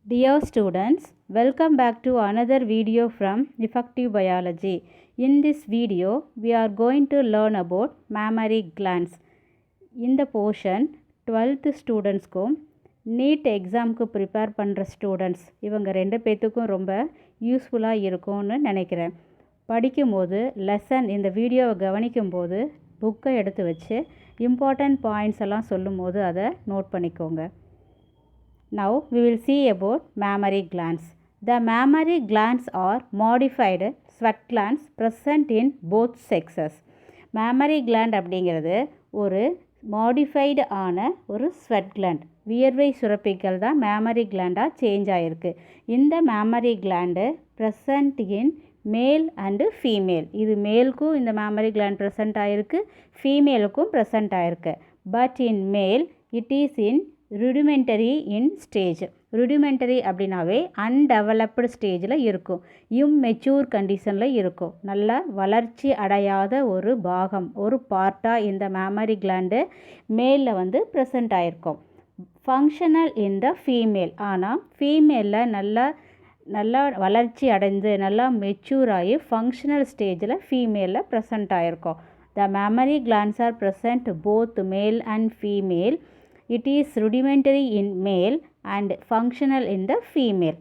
Dear students, welcome back to another video from Effective Biology. In this video, we are going to learn about mammary glands. இந்த portion 12th ஸ்டூடெண்ட்ஸ்க்கும் NEET எக்ஸாமுக்கு prepare பண்ணுற students இவங்க ரெண்டு பேர்த்துக்கும் ரொம்ப யூஸ்ஃபுல்லாக இருக்கும்னு நினைக்கிறேன். படிக்கும்போது லெசன் இந்த வீடியோவை கவனிக்கும்போது புக்கை எடுத்து வச்சு இம்பார்ட்டண்ட் பாயிண்ட்ஸ் எல்லாம் சொல்லும்போது அதை நோட் பண்ணிக்கோங்க. Now we will see about mammary glands. The mammary glands are modified sweat glands present in both sexes. Mammary gland அப்படிங்கிறது ஒரு மாடிஃபைடு ஆன ஒரு ஸ்வெட் கிளாண்ட், வியர்வை சுரப்பிகள் தான் மேமரி கிளாண்டாக சேஞ்ச் ஆகிருக்கு. இந்த மேமரி கிளாண்டு ப்ரெசன்ட் இன் மேல் அண்டு ஃபீமேல். இது மேலுக்கும் இந்த மேமரி கிளாண்ட் ப்ரெசன்ட் ஆகிருக்கு, ஃபீமேலுக்கும் ப்ரெசன்ட் ஆகிருக்கு. But in male it is in rudimentary in stage. Rudimentary அப்படின்னாவே அன்டெவலப்டு ஸ்டேஜில் இருக்கும், இம்மெச்சூர் கண்டிஷனில் இருக்கும். நல்லா வளர்ச்சி அடையாத ஒரு பாகம், ஒரு பார்ட்டாக இந்த மேமரி கிளாண்டு மேலில் வந்து ப்ரெசண்ட் ஆகிருக்கும். Functional in the female. ஆனால் ஃபீமேலில் நல்லா வளர்ச்சி அடைந்து நல்லா மெச்சூர் ஆகி ஃபங்க்ஷனல் ஸ்டேஜில் ஃபீமேலில் ப்ரெசண்ட் ஆகிருக்கும். The mammary glands are present both male and female. It is rudimentary in male and functional in the female.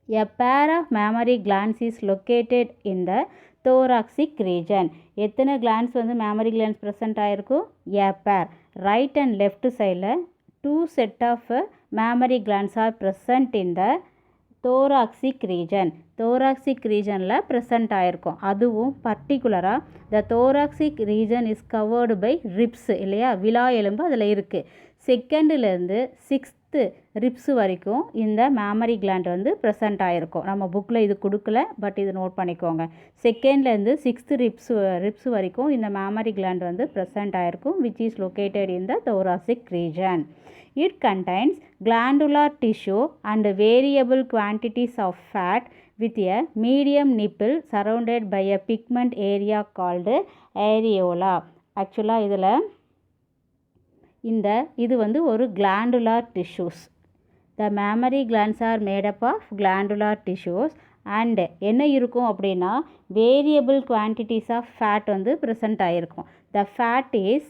A pair of mammary glands is located in the thoracic region. எத்தனை glands வந்து mammary glands present ஆகிருக்கும்? A pair. Right and left சைடில் 2 set of mammary glands are present in the thoracic region. thoracic regionல present ஆகிருக்கும். அதுவும் பர்டிகுலராக the thoracic region is covered by ribs இல்லையா, விலா எலும்பு அதில் இருக்குது. செகண்ட்லேருந்து 6th ரிப்ஸ் வரைக்கும் இந்த மேமரி கிளாண்ட் வந்து ப்ரெசண்ட் ஆகிருக்கும். நம்ம புக்கில் இது கொடுக்கல, பட் இது நோட் பண்ணிக்கோங்க. செகண்ட்லேருந்து 6th ரிப்ஸ் வரைக்கும் இந்த மேமரி கிளாண்ட் வந்து ப்ரெசண்ட் ஆகிருக்கும், which is located in the thoracic region. It contains glandular tissue and variable quantities of fat with a medium nipple surrounded by a pigment area called areola. ஆக்சுவலாக இது வந்து ஒரு glandular tissues. The mammary glands are made up of glandular tissues and என்ன இருக்கும் அப்படின்னா variable quantities of fat வந்து present ஆகிருக்கும். The fat is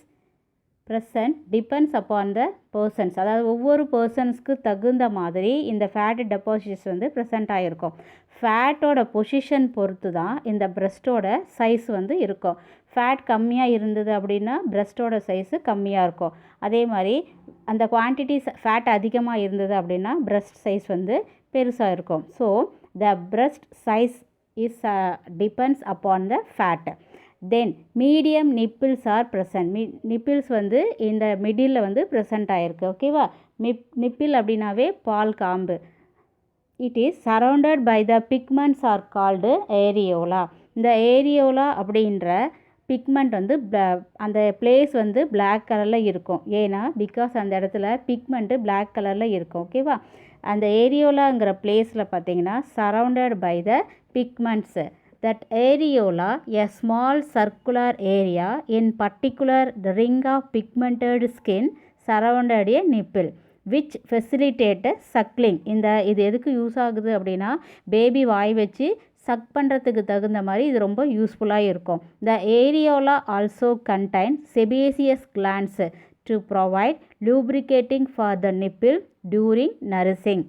present depends upon the persons. அதாவது ஒவ்வொரு பர்சன்ஸ்க்கு தகுந்த மாதிரி இந்த ஃபேட் டெபாசிட்ஸ் வந்து ப்ரெசண்ட் ஆகிருக்கும். ஃபேட்டோட பொசிஷன் பொறுத்து தான் இந்த பிரஸ்ட்டோட சைஸ் வந்து இருக்கும். ஃபேட் கம்மியாக இருந்தது அப்படின்னா பிரஸ்ட்டோட சைஸு கம்மியாக இருக்கும். அதே மாதிரி அந்த குவான்டிட்டிஸ் ஃபேட் அதிகமாக இருந்தது அப்படின்னா பிரஸ்ட் சைஸ் வந்து பெருசாக இருக்கும். So the breast size is depends upon the fat. Then medium nipples are present. Nipples வந்து இந்த மிடில் வந்து ப்ரெசண்ட் ஆகிருக்கு. ஓகேவா, நிப்பிள் அப்படின்னாவே பால் காம்பு. It is surrounded by the pigments are called areola. இந்த ஏரியோலா அப்படின்ற பிக்மெண்ட் வந்து அந்த பிளேஸ் வந்து பிளாக் கலரில் இருக்கும். ஏன்னா பிகாஸ் அந்த இடத்துல பிக்மெண்ட்டு பிளாக் கலரில் இருக்கும். ஓகேவா, அந்த ஏரியோலாங்கிற பிளேஸில் பார்த்தீங்கன்னா surrounded by the pigments. That areola, a small circular area, in particular the ring of pigmented skin surrounded a nipple, which facilitate suckling. இது எதுக்கு யூஸ் ஆகுது அப்படின்னா பேபி வாய் வச்சு சக் பண்ணுறதுக்கு தகுந்த மாதிரி இது ரொம்ப யூஸ்ஃபுல்லாக இருக்கும். The areola also contains sebaceous glands to provide lubricating for the nipple during nursing.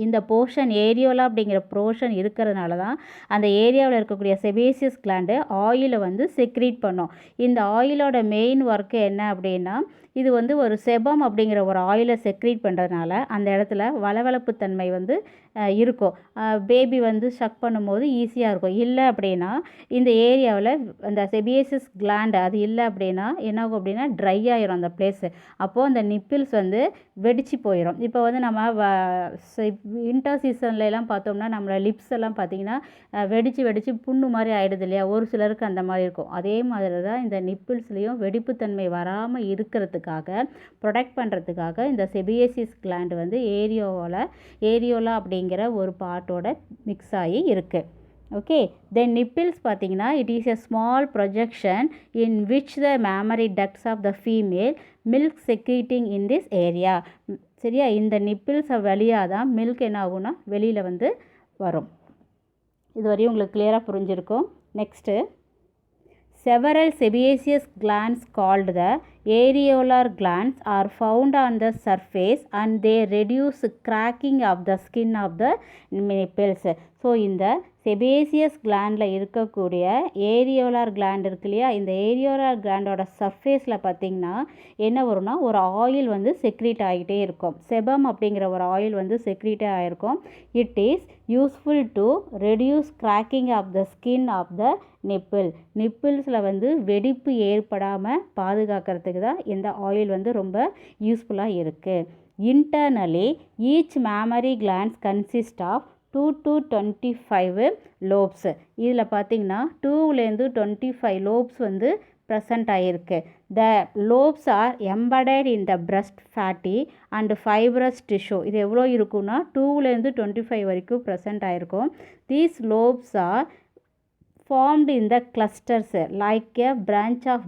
இந்த போர்ஷன் ஏரியோலா அப்படிங்கிற போர்ஷன் இருக்கிறதுனால தான் அந்த ஏரியாவில் இருக்கக்கூடிய செபேசியஸ் கிளாண்டு ஆயிலை வந்து செக்ரீட் பண்ணும். இந்த ஆயிலோட மெயின் ஒர்க்கு என்ன அப்படின்னா இது வந்து ஒரு செபம் அப்படிங்கிற ஒரு ஆயிலை செக்ரீட் பண்ணுறதுனால அந்த இடத்துல வளவளப்பு தன்மை வந்து இருக்கும். பேபி வந்து ஷக் பண்ணும்போது ஈஸியாக இருக்கும். இல்லை அப்படின்னா இந்த ஏரியாவில் அந்த செபியசிஸ் கிளாண்டு அது இல்லை அப்படின்னா என்னாகும் அப்படின்னா ட்ரை ஆகிரும் அந்த பிளேஸு. அப்போது அந்த நிப்பிள்ஸ் வந்து வெடிச்சு போயிடும். இப்போ வந்து நம்ம வின்டர் சீசன்லலாம் பார்த்தோம்னா நம்மளோட லிப்ஸ் எல்லாம் பார்த்திங்கன்னா வெடிச்சு புண்ணு மாதிரி ஆகிடுது இல்லையா, ஒரு சிலருக்கு அந்த மாதிரி இருக்கும். அதே மாதிரி தான் இந்த நிப்பிள்ஸ்லேயும் வெடிப்புத்தன்மை வராமல் இருக்கிறதுக்காக ப்ரொடெக்ட் பண்ணுறதுக்காக இந்த செபியசிஸ் கிளாண்டு வந்து ஏரியோலா அப்படிங்கிற ஒரு பார்ட்டோட மிக்ஸ் ஆகி இருக்குது. ஓகே, தென் நிப்பிள்ஸ் பார்த்தீங்கன்னா it is a small projection in which the mammary ducts of the female milk secreting in this area. சரியா? இந்த நிப்பிள்ஸை வழியாக தான் மில்க் என்ன ஆகும்னா வெளியில் வந்து வரும். இது வரையும் உங்களுக்கு கிளியராக புரிஞ்சிருக்கும். Next, several sebaceous glands called the areolar glands are found on the surface and they reduce cracking of the skin of the nipples. So இந்த செபேசியஸ் கிளாண்டில் இருக்கக்கூடிய ஏரியோலார் கிளாண்ட் இருக்கு இல்லையா, இந்த ஏரியோலார் கிளாண்டோட சர்ஃபேஸில் பார்த்திங்கன்னா என்ன வரும்னா ஒரு ஆயில் வந்து செக்ரீட் ஆகிட்டே இருக்கும். செபம் அப்படிங்கிற ஒரு ஆயில் வந்து செக்ரீட்டே ஆகிருக்கும். It is useful to reduce cracking of the skin of the நிப்பிள்ஸில் வந்து வெடிப்பு ஏற்படாமல் பாதுகாக்கிறதுக்கு தான் இந்த ஆயில் வந்து ரொம்ப யூஸ்ஃபுல்லாக இருக்குது. Internally each mammary glands consist of 2 to 25 lobes. இதில் பார்த்திங்கன்னா 2லேருந்து 25 லோப்ஸ் வந்து ப்ரெசண்ட் ஆகிருக்கு. The lobes are embedded in the breast fatty and fibrous tissue. இது எவ்வளோ இருக்குன்னா 2லேருந்து 25 வரைக்கும் ப்ரெசண்ட் ஆகிருக்கும். These lobes are formed in the clusters like a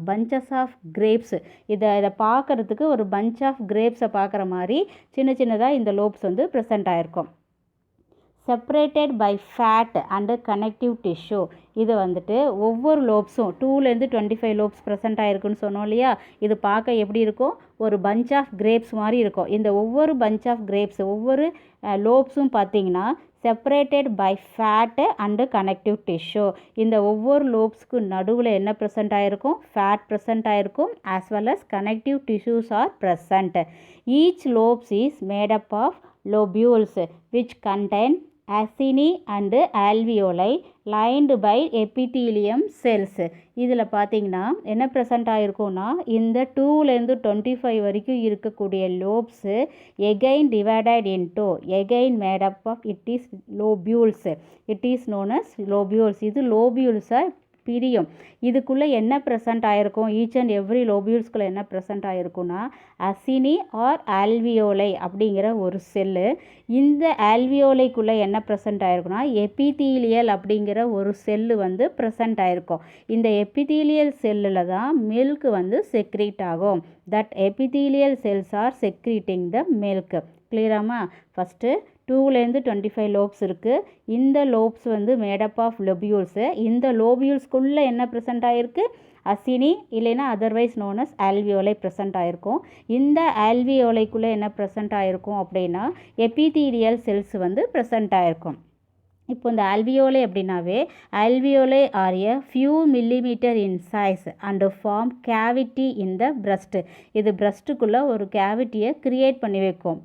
bunches of grapes. இதை பார்க்குறதுக்கு ஒரு bunch of grapes பார்க்குற மாதிரி சின்ன சின்னதாக இந்த லோப்ஸ் வந்து ப்ரெசண்ட் ஆகிருக்கும். Separated by fat and connective tissue. இது வந்துட்டு ஒவ்வொரு லோப்ஸும் 2லேருந்து 25 லோப்ஸ் ப்ரெசண்ட் ஆகிருக்குன்னு சொன்னோம் இல்லையா, இது பார்க்க எப்படி இருக்கும், ஒரு பஞ்ச் ஆஃப் கிரேப்ஸ் மாதிரி இருக்கும். இந்த ஒவ்வொரு பஞ்ச் ஆஃப் கிரேப்ஸ் ஒவ்வொரு லோப்ஸும் பார்த்திங்கன்னா separated by fat and connective tissue. இந்த ஒவ்வொரு லோப்ஸ்க்கு நடுவில் என்ன ப்ரெசண்ட் ஆகிருக்கும், ஃபேட் ப்ரெசண்ட் ஆகிருக்கும் as well as connective tissues are present. Each lobes is made up of lobules which contain acini and alveoli lined by epithelium cells. இதில் பார்த்திங்கன்னா என்ன ப்ரெசண்ட் ஆகிருக்கும்னா இந்த 2லேருந்து 25 வரைக்கும் இருக்கக்கூடிய lobes again divided into again made up of it is lobules. It is known as lobules. இது லோபியூல்ஸை பிரியும். இதுக்குள்ளே என்ன ப்ரெசண்ட் ஆகிருக்கும், ஈச் அண்ட் எவ்ரி லோபியூல்ஸ்குள்ளே என்ன ப்ரெசண்ட் ஆகிருக்குன்னா அசினி ஆர் ஆல்வியோலை அப்படிங்கிற ஒரு செல்லு. இந்த ஆல்வியோலைக்குள்ளே என்ன ப்ரெசண்ட் ஆகிருக்குன்னா எபிதீலியல் அப்படிங்கிற ஒரு செல்லு வந்து ப்ரெசண்ட் ஆகிருக்கும். இந்த எபிதீலியல் செல்லில் தான் மில்க் வந்து செக்ரீட் ஆகும். That epithelial cells are secreting the milk. கிளியராமா? ஃபஸ்ட்டு 2லேருந்து 25 லோப்ஸ் இருக்குது. இந்த லோப்ஸ் வந்து மேடப் ஆஃப் லோபியூல்ஸு. இந்த லோபியூல்ஸ்குள்ளே என்ன ப்ரெசண்ட் ஆகிருக்கு, அசினி இல்லைன்னா otherwise known as alveoli present ஆகிருக்கும். இந்த ஆல்வியோலைக்குள்ளே என்ன ப்ரெசண்ட் ஆகிருக்கும் அப்படின்னா எபிதீலியல் செல்ஸ் வந்து ப்ரெசண்ட் ஆகிருக்கும். இப்போ இந்த ஆல்வியோலை அப்படின்னாவே alveoli are a few millimetre in size and form cavity in the breast. இது பிரஸ்ட்டுக்குள்ளே ஒரு கேவிட்டியை க்ரியேட் பண்ணி வைக்கும்.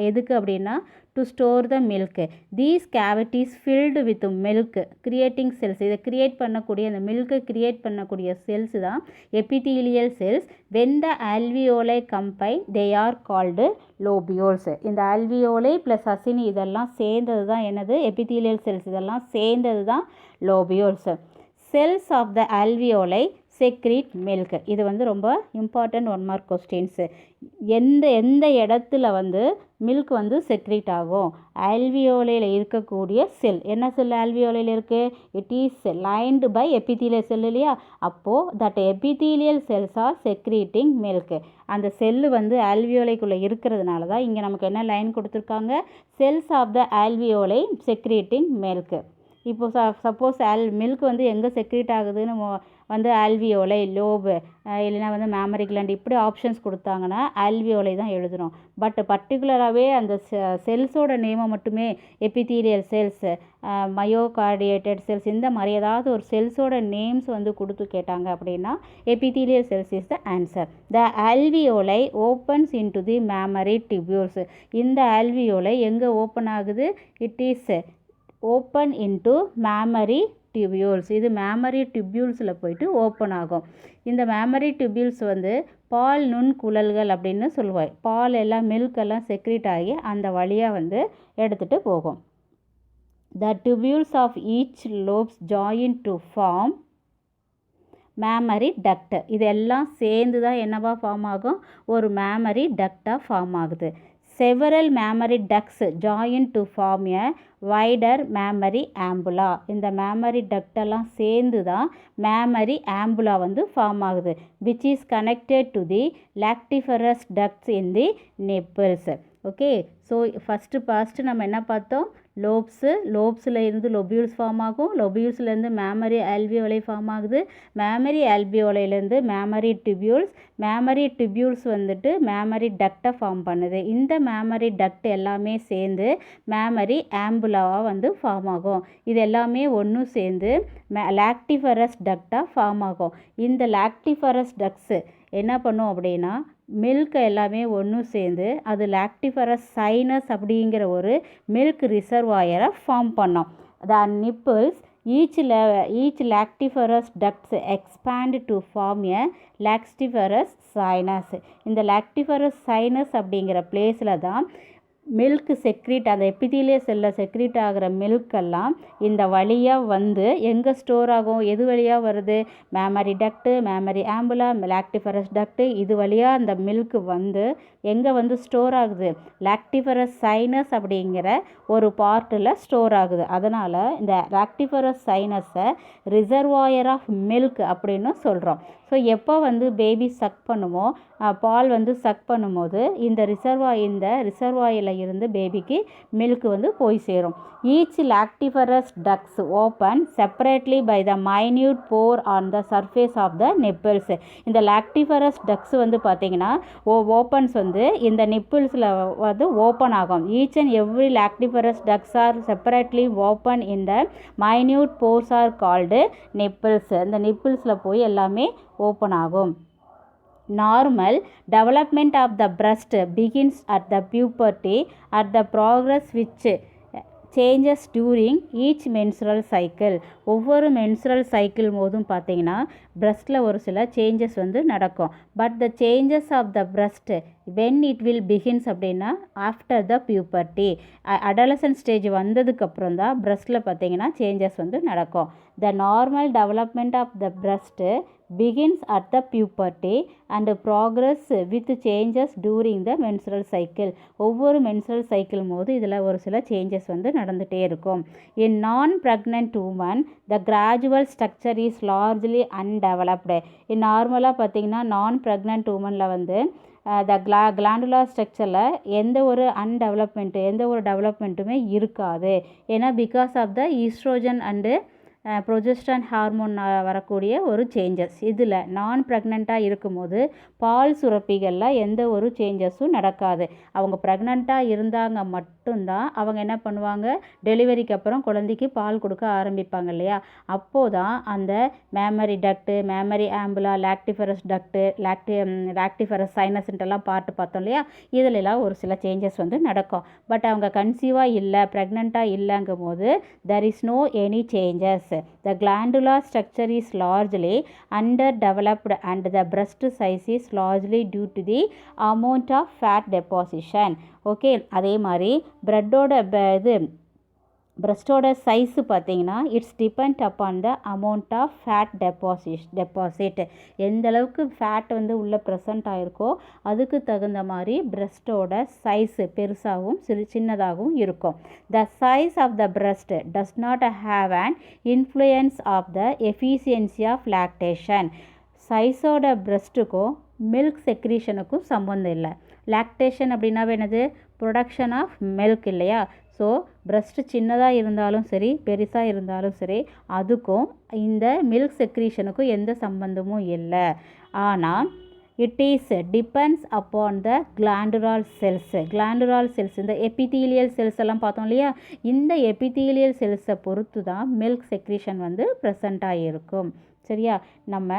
எதுக்கு அப்படின்னா to store the milk. These cavities filled with milk creating cells. இதை கிரியேட் பண்ணக்கூடிய அந்த மில்கை கிரியேட் பண்ணக்கூடிய செல்ஸ் தான் epithelial cells. When the alveoli combine they are called lobules. இந்த ஆல்வியோலை ப்ளஸ் அசினி இதெல்லாம் சேர்ந்தது தான் என்னது, எபிதீலியல் செல்ஸ். இதெல்லாம் சேர்ந்தது தான் lobules. Cells of the alveoli secrete milk. இது வந்து ரொம்ப இம்பார்ட்டன்ட் 1 மார்க் கொஸ்டின்ஸு. எந்த இடத்துல வந்து மில்க் வந்து செக்ரீட் ஆகும், ஆல்வியோலையில் இருக்கக்கூடிய செல். என்ன செல் ஆல்வியோலையில் இருக்குது, it is lined by epithelial cell இல்லையா. அப்போது that epithelial cells are secreting milk. அந்த செல்லு வந்து ஆல்வியோலைக்குள்ளே இருக்கிறதுனால தான் இங்கே நமக்கு என்ன லைன் கொடுத்துருக்காங்க, cells of the alveoli secreting milk. இப்போ சப்போஸ் மில்க் வந்து எங்கே செக்ரீட் ஆகுதுன்னு வந்து ஆல்வியோலை, லோபு இல்லைனா வந்து மேமரி கிளாண்ட் இப்படி ஆப்ஷன்ஸ் கொடுத்தாங்கன்னா ஆல்வியோலை தான் எழுதணும். பட் பர்டிகுலராகவே அந்த செல்ஸோட நேமை மட்டுமே எபிதீலியல் செல்ஸ், மயோகார்டியேட்டட் செல்ஸ் இந்த மாதிரி ஏதாவது ஒரு செல்ஸோட நேம்ஸ் வந்து கொடுத்து கேட்டாங்க அப்படின்னா epithelial cells is the answer. The alveoli opens into the mammary tubules. இந்த ஆல்வியோலை எங்கே ஓப்பன் ஆகுது, it is open into mammary tubules. இது மேமரி டிபியூல்ஸில் போயிட்டு ஓப்பன் ஆகும். இந்த மேமரி டிபியூல்ஸ் வந்து பால் நுண்குழல்கள் அப்படின்னு சொல்லுவாங்க. பால் எல்லாம் மில்க் எல்லாம் செக்ரீட் ஆகி அந்த வழியாக வந்து எடுத்துகிட்டு போகும். The tubules of each lobes join to form mammary duct. இதெல்லாம் சேர்ந்து தான் என்னவா ஃபார்ம் ஆகும், ஒரு மேமரி டக்டாக ஃபார்ம் ஆகுது. several mammary ducts join to form a wider mammary ambula. இந்த mammary duct எல்லாம் சேர்ந்து தான் mammary ambula வந்து ஃபார்ம் ஆகுது, which is connected to the lactiferous ducts in the nipples. Okay. So first நம்ம என்ன பார்த்தோம், லோப்ஸில் இருந்து லொபியூல்ஸ் ஃபார்ம் ஆகும், லொபியூல்ஸ்லேருந்து மேமரி ஆல்வியோலை ஃபார்ம் ஆகுது, மேமரி ஆல்வியோலையிலேருந்து மேமரி டிபியூல்ஸ் வந்துட்டு மேமரி டக்டை ஃபார்ம் பண்ணுது. இந்த மேமரி டக்ட் எல்லாமே சேர்ந்து மேமரி ஆம்புலாவாக வந்து ஃபார்ம் ஆகும். இது எல்லாமே ஒன்று சேர்ந்து லாக்டிஃபரஸ் டக்டாக ஃபார்ம் ஆகும். இந்த லாக்டிஃபரஸ் டக்ட்ஸு என்ன பண்ணும் அப்படின்னா மில்க் எல்லாமே ஒன்று சேர்ந்து அது லாக்டிஃபரஸ் சைனஸ் அப்படிங்கிற ஒரு மில்க் ரிசர்வாயரை ஃபார்ம் பண்ணோம். The nipples each lactiferous ducts expand to form a lactiferous sinus. இந்த லாக்டிஃபரஸ் சைனஸ் அப்படிங்கிற பிளேஸில் தான் மில்க் செக்ரீட், அந்த எபிதீலியல் செல்லில் செக்ரீட் ஆகிற மில்கெல்லாம் இந்த வழியாக வந்து எங்கே ஸ்டோர் ஆகும், எது வழியாக வருது, mammary duct, mammary ampulla, lactiferous duct, இது வழியாக அந்த மில்க் வந்து எங்கே வந்து ஸ்டோர் ஆகுது, லாக்டிஃபரஸ் சைனஸ் அப்படிங்கிற ஒரு பார்ட்டில் ஸ்டோர் ஆகுது. அதனால் இந்த லாக்டிஃபரஸ் சைனஸை ரிசர்வாயர் ஆஃப் மில்க் அப்படின்னு சொல்கிறோம். ஸோ எப்போ வந்து பேபி சக் பண்ணுமோ, பால் வந்து சக் பண்ணும்போது இந்த ரிசர்வாயில் இருந்து பேபிக்கு மில்க் வந்து போய் சேரும். Each lactiferous ducts open separately by the minute pore on the surface of the nipples. இந்த லாக்டிஃபரஸ் டக்ஸ் வந்து பார்த்திங்கன்னா ஓப்பன்ஸ் வந்து இந்த நிப்பிள்ஸில் வந்து ஓப்பன் ஆகும். Each and every lactiferous ducts are separately open in the minute pores are called nipples. இந்த நிப்பிள்ஸில் போய் எல்லாமே ஓப்பன் ஆகும். Normal development of the breast begins at the puberty at the progress which changes during each menstrual cycle. ஒவ்வொரு menstrual cycle போதும் பார்த்திங்கன்னா பிரஸ்ட்டில் ஒரு சில சேஞ்சஸ் வந்து நடக்கும். But the changes of the breast when it will begins அப்படின்னா after the puberty, adolescent stage வந்ததுக்கப்புறம் தான் பிரஸ்ட்டில் பார்த்திங்கன்னா சேஞ்சஸ் வந்து நடக்கும். The normal development of the breast begins at the puberty and progress with changes during the menstrual cycle. ஒவ்வொரு menstrual cycle போது இதில் ஒரு சில சேஞ்சஸ் வந்து நடந்துகிட்டே இருக்கும். In non pregnant woman the glandular structure is largely undeveloped. நார்மலாக பார்த்திங்கன்னா நான் ப்ரெக்னென்ட் உமனில் வந்து த கிளாண்டுலார் ஸ்ட்ரக்சரில் எந்த ஒரு டெவலப்மெண்ட்டுமே இருக்காது. ஏன்னா because of the estrogen and progesterone hormone வரக்கூடிய ஒரு சேஞ்சஸ். இதில் நான் ப்ரெக்னெண்ட்டாக இருக்கும்போது பால் சுரப்பிகளில் எந்த ஒரு சேஞ்சஸும் நடக்காது. அவங்க ப்ரெக்னெண்ட்டாக இருந்தாங்க மட்டும்தான் அவங்க என்ன பண்ணுவாங்க, டெலிவரிக்கு அப்புறம் குழந்தைக்கு பால் கொடுக்க ஆரம்பிப்பாங்க இல்லையா, அப்போது தான் அந்த mammary duct, mammary ampulla, lactiferous duct, lactiferous சைனஸ்ன்ட்டெல்லாம் பார்த்து பார்த்தோம் இல்லையா, இதிலெல்லாம் ஒரு சில சேஞ்சஸ் வந்து நடக்கும். பட் அவங்க கன்சீவாக இல்லை, ப்ரெக்னெண்ட்டாக இல்லைங்கும் போது there is no any changes. The glandular structure is largely underdeveloped and the breast size is largely due to the amount of fat deposition. Okay, அதே மாதிரி பிரஸ்டோட சைஸு பார்த்திங்கன்னா it's depend upon the amount of fat deposit. எந்த அளவுக்கு fat வந்து உள்ளே present ஆகிருக்கோ அதுக்கு தகுந்த மாதிரி பிரஸ்டோட சைஸு பெருசாகவும் சின்னதாகவும் இருக்கும். The size of the breast does not have an influence of the efficiency of lactation. சைஸோட பிரஸ்ட்டுக்கும் மில்க் செக்ரீஷனுக்கும் சம்மந்தம் இல்லை. லாக்டேஷன் அப்படின்னா என்னது, ப்ரொடக்ஷன் ஆஃப் மில்க் இல்லையா. ஸோ பிரஸ்ட்டு சின்னதாக இருந்தாலும் சரி பெருசாக இருந்தாலும் சரி அதுக்கும் இந்த மில்க் செக்ரீஷனுக்கும் எந்த சம்பந்தமும் இல்லை. ஆனால் it is depends upon the glandular cells. இந்த எபிதீலியல் செல்ஸ் எல்லாம் பார்த்தோம் இல்லையா, இந்த எபிதீலியல் செல்ஸை பொறுத்து தான் மில்க் செக்ரீஷன் வந்து ப்ரெசண்ட்டாக இருக்கும். சரியா, நம்ம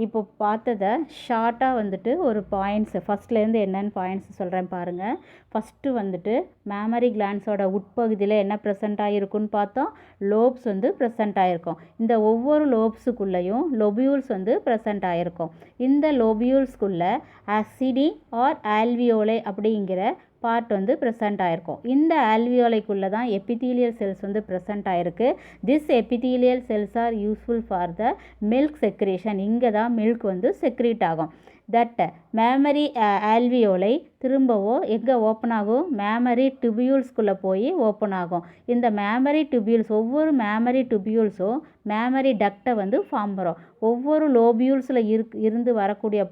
இப்போ பார்த்ததை ஷார்ட்டாக வந்துட்டு ஒரு பாயிண்ட்ஸு ஃபஸ்ட்லேருந்து என்னென்னு பாயிண்ட்ஸ் சொல்கிறேன் பாருங்கள். ஃபஸ்ட்டு வந்துட்டு மேமரி கிளாண்ட்ஸோட உட்பகுதியில் என்ன ப்ரெசண்ட் ஆகிருக்குன்னு பார்த்தோம், லோப்ஸ் வந்து ப்ரெசண்ட் ஆகிருக்கும். இந்த ஒவ்வொரு லோப்ஸுக்குள்ளேயும் லொபியூல்ஸ் வந்து ப்ரெசண்ட் ஆகிருக்கும். இந்த லொபியூல்ஸ்குள்ளே அசிடி ஆர் ஆல்வியோலை அப்படிங்கிற பார்ட் வந்து ப்ரெசண்ட் ஆகிருக்கும். இந்த ஆல்வியோலைக்குள்ளே தான் எபிதீலியல் செல்ஸ் வந்து ப்ரெசண்ட் ஆகிருக்கு. This epithelial cells are useful for the milk secretion. இங்கே தான் மில்க் வந்து செக்ரீட் ஆகும். தட் மேமரி ஆல்வியோலை திரும்பவும் எங்கே ஓப்பன் ஆகும், மேமரி டிபியூல்ஸ்குள்ளே போய் ஓப்பன் ஆகும். இந்த மேமரி டிபியூல்ஸ், ஒவ்வொரு மேமரி டிபியூல்ஸும் மேமரி டக்டை வந்து ஃபார்ம் பண்ணும். ஒவ்வொரு லோபியூல்ஸில் இருந்து வரக்கூடிய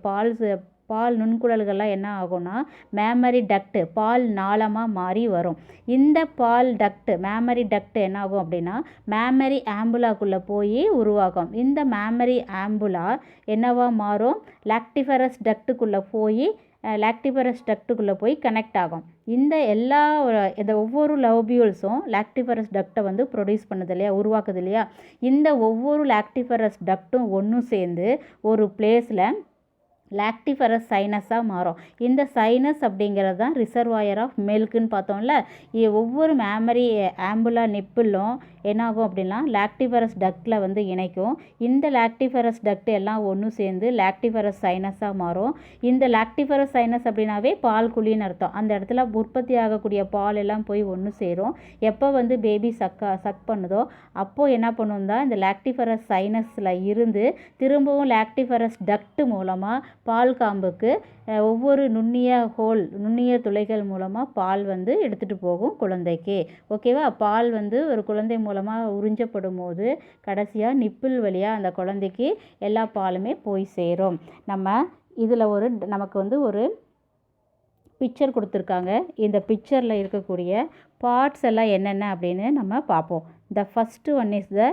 பால் நுண்குழல்கள்லாம் என்ன ஆகும்னா மேமரி டக்ட்டு பால் நாளமாக மாறி வரும். இந்த பால் டக்ட்டு மேமரி டக்ட்டு என்ன ஆகும் அப்படின்னா மேமரி ஆம்புலாக்குள்ளே போய் உருவாகும். இந்த மேமரி ஆம்புலா என்னவா மாறும் லாக்டிஃபரஸ் டக்ட்டுக்குள்ளே போய் கனெக்ட் ஆகும். இந்த ஒவ்வொரு லோபியூல்ஸும் லாக்டிஃபரஸ் டக்டை வந்து ப்ரொடியூஸ் பண்ணுது இல்லையா, உருவாக்குது இல்லையா. இந்த ஒவ்வொரு லாக்டிஃபரஸ் டக்டும் ஒன்று சேர்ந்து ஒரு பிளேஸில் லாக்டிஃபரஸ் சைனஸாக மாறும். இந்த சைனஸ் அப்படிங்கிறது தான் ரிசர்வாயர் ஆஃப் மில்க்குன்னு பார்த்தோம்ல. ஒவ்வொரு மேமரி ஆம்புலா நிப்பிளும் என்னாகும் அப்படின்னா லாக்டிஃபரஸ் டக்டில் வந்து இணைக்கும். இந்த லாக்டிஃபரஸ் டக்ட் எல்லாம் ஒன்று சேர்ந்து லாக்டிஃபரஸ் சைனஸாக மாறும். இந்த லாக்டிஃபரஸ் சைனஸ் அப்படின்னாவே பால் குழின்னு அர்த்தம். அந்த இடத்துல உற்பத்தி ஆகக்கூடிய பால் எல்லாம் போய் ஒன்று சேரும். எப்போ வந்து பேபி சக் பண்ணுதோ அப்போது என்ன பண்ணும் தான் இந்த லாக்டிஃபரஸ் சைனஸில் இருந்து திரும்பவும் லாக்டிஃபரஸ் டக்ட் மூலமாக பால் காம்புக்கு ஒவ்வொரு நுண்ணிய துளைகள் மூலமாக பால் வந்து எடுத்துகிட்டு போகும் குழந்தைக்கு. ஓகேவா. பால் வந்து ஒரு குழந்தை மூலமாக உறிஞ்சப்படும் போது கடைசியாக நிப்பிள் வழியாக அந்த குழந்தைக்கு எல்லா பாலுமே போய் சேரும். இதில் நமக்கு வந்து ஒரு பிக்சர் கொடுத்துருக்காங்க. இந்த பிக்சரில் இருக்கக்கூடிய பார்ட்ஸ் எல்லாம் என்னென்ன அப்படின்னு நம்ம பார்ப்போம். The first one is the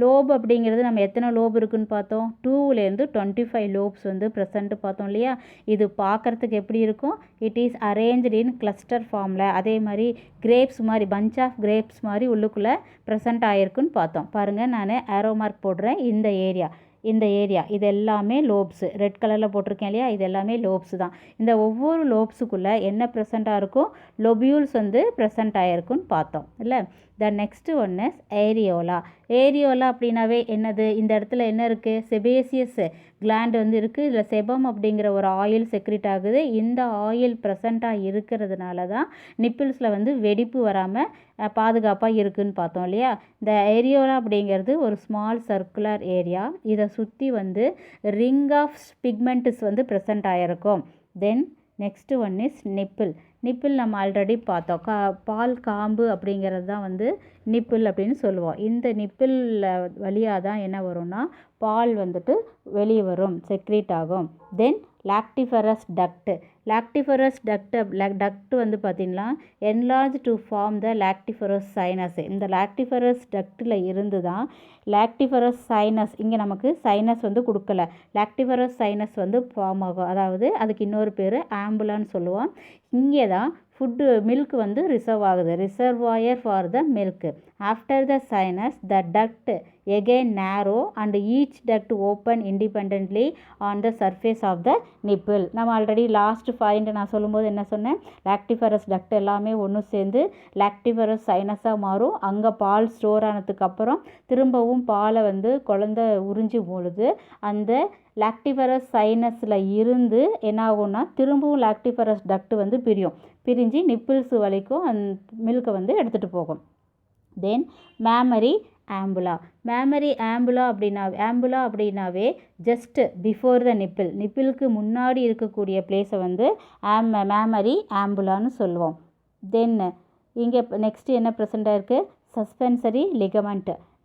lobe அப்படிங்கிறது நம்ம எத்தனை லோப் இருக்குதுன்னு பார்த்தோம். 2லேருந்து 25 லோப்ஸ் வந்து ப்ரெசண்ட்டு பார்த்தோம் இல்லையா. இது பார்க்குறதுக்கு எப்படி இருக்கும், it is arranged in cluster ஃபார்மில். அதே மாதிரி கிரேப்ஸ் மாதிரி பஞ்ச் ஆஃப் கிரேப்ஸ் மாதிரி உள்ளுக்குள்ளே ப்ரெசண்ட் ஆகிருக்குன்னு பார்த்தோம். பாருங்கள், நான் ஏரோ மார்க் போடுறேன். இந்த ஏரியா இது எல்லாமே லோப்ஸு. ரெட் கலரில் போட்டிருக்கேன் இல்லையா, இது எல்லாமே லோப்ஸு தான். இந்த ஒவ்வொரு லோப்ஸுக்குள்ளே என்ன ப்ரெசண்ட்டாக இருக்கும், லொபியூல்ஸ் வந்து ப்ரெசண்ட் ஆகிருக்குன்னு பார்த்தோம் இல்லை. The next one is areola அப்படின்னாவே என்னது, இந்த இடத்துல என்ன இருக்குது, செபேசியஸ் கிளாண்ட் வந்து இருக்குது. இதில் செபம் அப்படிங்கிற ஒரு ஆயில் செக்ரிட் ஆகுது. இந்த ஆயில் ப்ரெசண்ட்டாக இருக்கிறதுனால தான் நிப்பிள்ஸில் வந்து வெடிப்பு வராமல் பாதுகாப்பாக இருக்குதுன்னு பார்த்தோம் இல்லையா. இந்த ஏரியோலா அப்படிங்கிறது ஒரு ஸ்மால் சர்க்குலர் ஏரியா. இதை சுற்றி வந்து ரிங் ஆஃப் பிக்மெண்ட்ஸ் வந்து ப்ரெசண்ட் ஆகிருக்கும். Then next one is nibble நம்ம ஆல்ரெடி பார்த்தோம். பால் காம்பு அப்படிங்கிறது தான் வந்து நிப்பிள் அப்படின்னு சொல்லுவோம். இந்த நிப்பிள் வழியாக தான் என்ன வரும்னா பால் வந்துட்டு வெளியே வரும், செக்ரீட் ஆகும். தென் லாக்டிஃபரஸ் டக்ட் வந்து பார்த்திங்கன்னா enlarge to form the lactiferous sinus. இந்த லாக்டிஃபரஸ் டக்டில் இருந்து தான் லாக்டிஃபரஸ் சைனஸ், இங்கே நமக்கு சைனஸ் வந்து கொடுக்கல, லாக்டிஃபரஸ் சைனஸ் வந்து ஃபார்ம் ஆகும். அதாவது அதுக்கு இன்னொரு பேர் ஆம்புலான்னு சொல்லுவோம். இங்கே தான் மில்க் வந்து ரிசர்வ் ஆகுது, reservoir for the milk. After the sinus the duct again narrow and each duct open independently on the surface of the nipple. நம்ம ஆல்ரெடி லாஸ்ட் பாயிண்ட் நான் சொல்லும்போது என்ன சொன்னேன், லாக்டிஃபரஸ் டக்ட் எல்லாமே ஒன்று சேர்ந்து லாக்டிஃபரஸ் சைனஸாக மாறும். அங்கே பால் ஸ்டோர் ஆனதுக்கப்புறம் திரும்பவும் பாலை வந்து குழந்தை உறிஞ்சி பொழுது அந்த லாக்டிஃபரஸ் சைனஸில் இருந்து என்ன ஆகும்னா திரும்பவும் லாக்டிஃபரஸ் டக்ட் வந்து பிரிஞ்சு நிப்பிள்ஸ் வரைக்கும் அந்த மில்கை வந்து எடுத்துகிட்டு போகும். தென் மேமரி ஆம்புலா அப்படின்னாவே ஜஸ்ட் பிஃபோர் த நிப்பிளுக்கு முன்னாடி இருக்கக்கூடிய பிளேஸை வந்து மேமரி ஆம்புலான்னு சொல்லுவோம். தென் இங்கே நெக்ஸ்ட் என்ன ப்ரெசென்ட் ஆகிருக்கு, சஸ்பென்சரி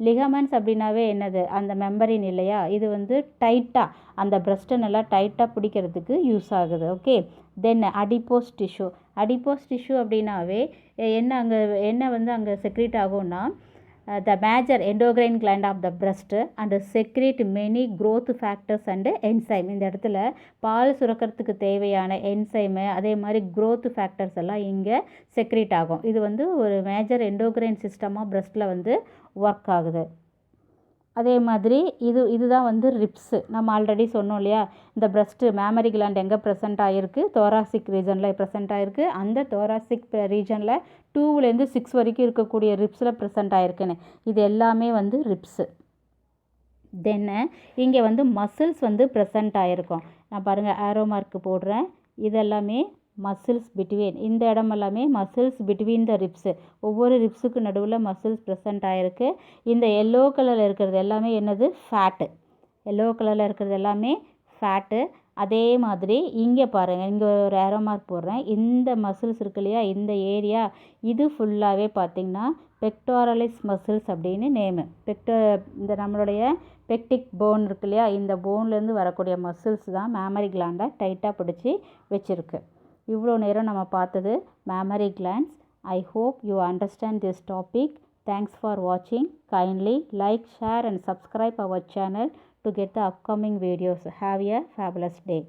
லிகமெண்ட்ஸ் அப்படின்னாவே என்னது, அந்த மெம்பரின் இல்லையா, இது வந்து டைட்டாக அந்த பிரஸ்ட்டை நல்லா டைட்டாக பிடிக்கிறதுக்கு யூஸ் ஆகுது. ஓகே. தென் அடிப்போஸ் டிஷ்யூ அப்படின்னாவே என்ன வந்து அங்கே செக்ரீட் ஆகும்னா the major endocrine gland of the breast and secrete many growth factors and enzyme. இந்த இடத்துல பால் சுரக்கிறதுக்கு தேவையான என்சைமு அதே மாதிரி growth factors எல்லாம் இங்கே செக்ரீட் ஆகும். இது வந்து ஒரு மேஜர் எண்டோக்ரைன் சிஸ்டமாக பிரஸ்ட்டில் வந்து ஒர்க் ஆகுது. அதே மாதிரி இதுதான் வந்து ரிப்ஸு. நம்ம ஆல்ரெடி சொன்னோம் இல்லையா, இந்த பிரஸ்ட்டு மேமரி கிளாண்ட் எங்கே ப்ரெசென்ட் ஆகிருக்கு, தோராசிக் ரீஜனில் ப்ரெசென்ட் ஆகிருக்கு. அந்த தோராசிக் ரீஜனில் 2லேருந்து 6 வரைக்கும் இருக்கக்கூடிய ரிப்ஸில் ப்ரெசென்ட் ஆகிருக்குன்னு, இது எல்லாமே வந்து ரிப்ஸு. தென்னு இங்கே வந்து மசில்ஸ் வந்து ப்ரெசென்ட் ஆகிருக்கும். நான் பாருங்கள் ஏரோ மார்க் போடுறேன். இதெல்லாமே மசில்ஸ் பிட்வீன், இந்த இடமெல்லாமே மசில்ஸ் பிட்வீன் த ரிப்ஸு. ஒவ்வொரு ரிப்ஸுக்கு நடுவில் மசில்ஸ் ப்ரெசென்ட் ஆகிருக்கு. இந்த எல்லோ கலரில் இருக்கிறது எல்லாமே என்னது, ஃபேட்டு. எல்லோ கலரில் இருக்கிறது எல்லாமே ஃபேட்டு. அதே மாதிரி இங்கே பாருங்கள், இங்கே ஒரு ஏரோ மார்க் போடுறேன். இந்த மசில்ஸ் இருக்கு இல்லையா, இந்த ஏரியா இது ஃபுல்லாகவே பார்த்திங்கன்னா பெக்டாரலிஸ் மசில்ஸ் அப்படின்னு நேமு. இந்த நம்மளுடைய பெக்டிக் போன் இருக்கு இல்லையா, இந்த போன்லேருந்து வரக்கூடிய மசில்ஸ் தான் மேமரி கிளாண்டை டைட்டாக பிடிச்சி வச்சுருக்கு. இவ்வளோ நேரம் நம்ம பார்த்தது mammary glands. I hope you understand this topic. Thanks for watching. Kindly like, share and subscribe our channel to get the upcoming videos. Have a fabulous day.